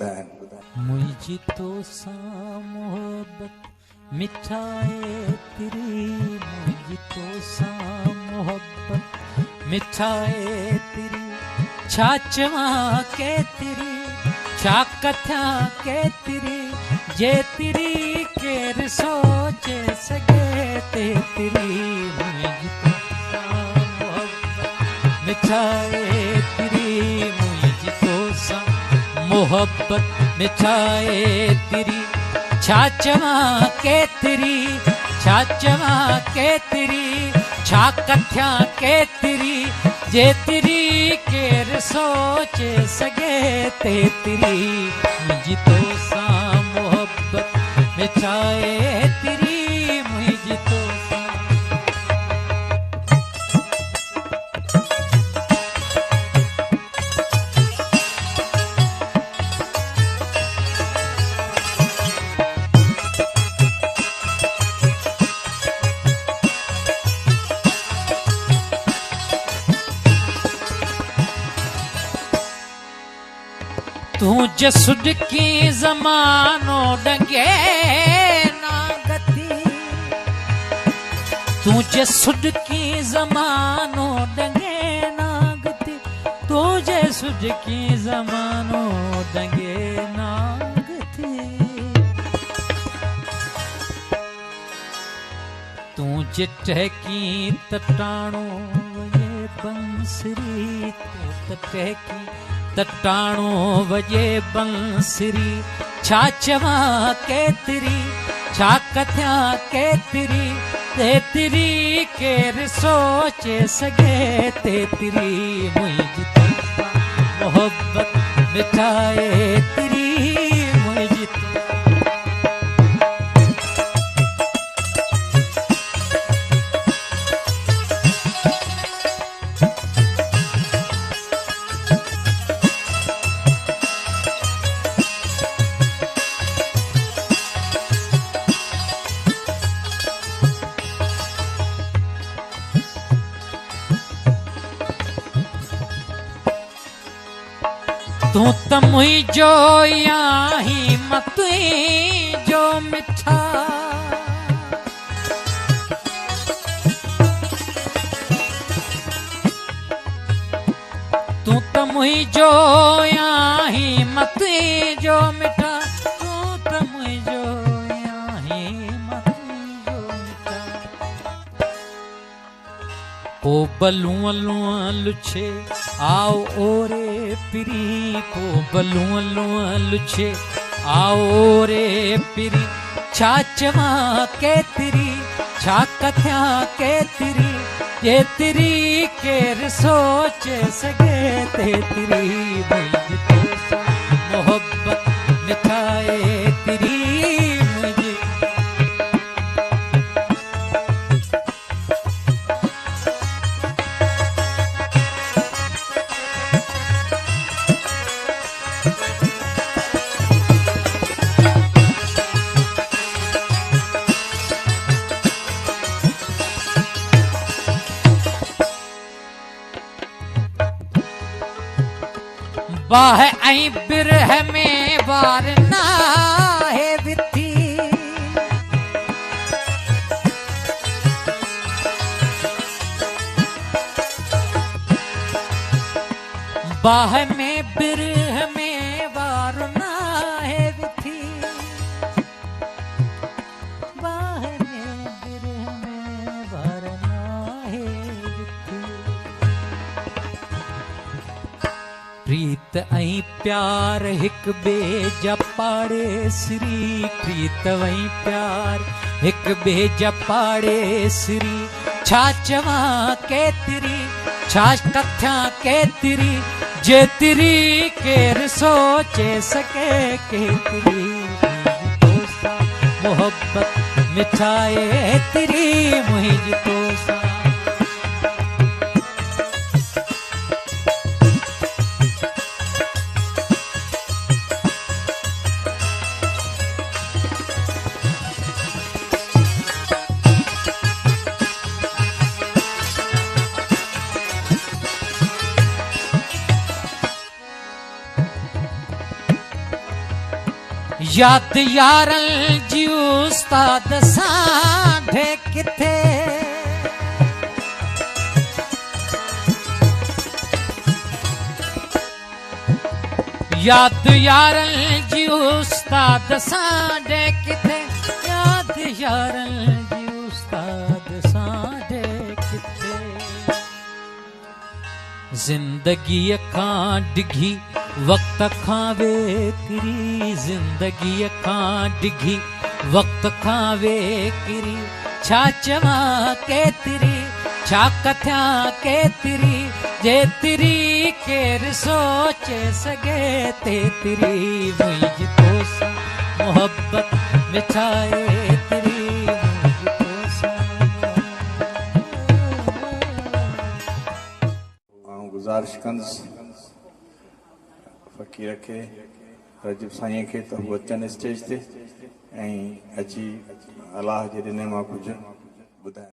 मुझी तो सा मोहब्बत मिठाए तेरी, मुझी तो सा मोहब्बत मिठाए तेरी, छाचवा के तेरी छा कथा के तेरी, जे तेरी केर सोचे सके ते तेरी, मुझी तो सा मोहब्बत मिठाए तेरी, मुझी तो सा मोहब्बत मिठाए तेरी, छाचवा के तेरी छाचवा के तेरी, छा कथ्या के तेरी, जे तेरी केर सोचे सगे ते तेरी, मुझी तो सा मोहब्बत मिठाए तेरी, मुझी तो सा। तू जसुड की जमानो डंगे ना गति, तू जसुड की जमानो डंगे ना गति, तू जसुड की जमानो डंगे ना गति, तू जिठे की तटाणो ये बंसरी, तू तटे की तटाणो वजे बंसरी, छाचवा के तेरी छा कथ्या के तेरी, ते तेरी केर सोचे सगे ते तेरी, मुझी तो सा मोहब्बत मिठाए तेरी, मुझी तो। तू त मुझो याही मत जो मिठा, तू त मुझो याही मत जो मिठा, तू त मुझो याही मत जो मिठा, को बलुआ लुआ लुछे आओ ओरे पिरी, को बलुआ लुआ लुछे आओ रे पिरी, छाचवा के तेरी छा कथ्या के तेरी, ये तेरी केर सोचे सगे ते तेरी, मुझी तो सा मोहब्बत मिठाए तेरी, मुझी। बाह आई बिरह में बार ना है विथी, बाह में बिरह में बार ना है विथी, बाह में बिरह में बार ना है विथी, प्रीत ऐं प्यार हिक बे जा पाड़े श्री, प्रीत ऐं प्यार हिक बे जा पाड़े श्री, छाचवा के तेरी छा कथ्या के तेरी, जे तेरी केर सोचे सके के तेरी, मुझी तो सा मोहब्बत मिठाए तेरी, मुझी तो सा। याद यारल जी उस्ताद साढ़े किथे याद यारल जी उस्ताद साढ़े किथे याद यारल जी उस्ताद साढ़े किथे जिंदगी खां डिघी वक्त खां वेकिरी जिंदगी खां डिघी वक्त खां वेकिरी छा चवा केतिरी छा कथ्या केतिरी जेतिरी केर सोचे सगे तेतिरी मुंहिंजी तोसां मोहब्बत में छाए तेरी मुंहिंजी तोसां गुज़ारिश कंदुसि फ़क़ीर खे रजब साईं खे त हू अचनि स्टेज ते ऐं अची अलाह जे ॾिने मां कुझु ॿुधाए।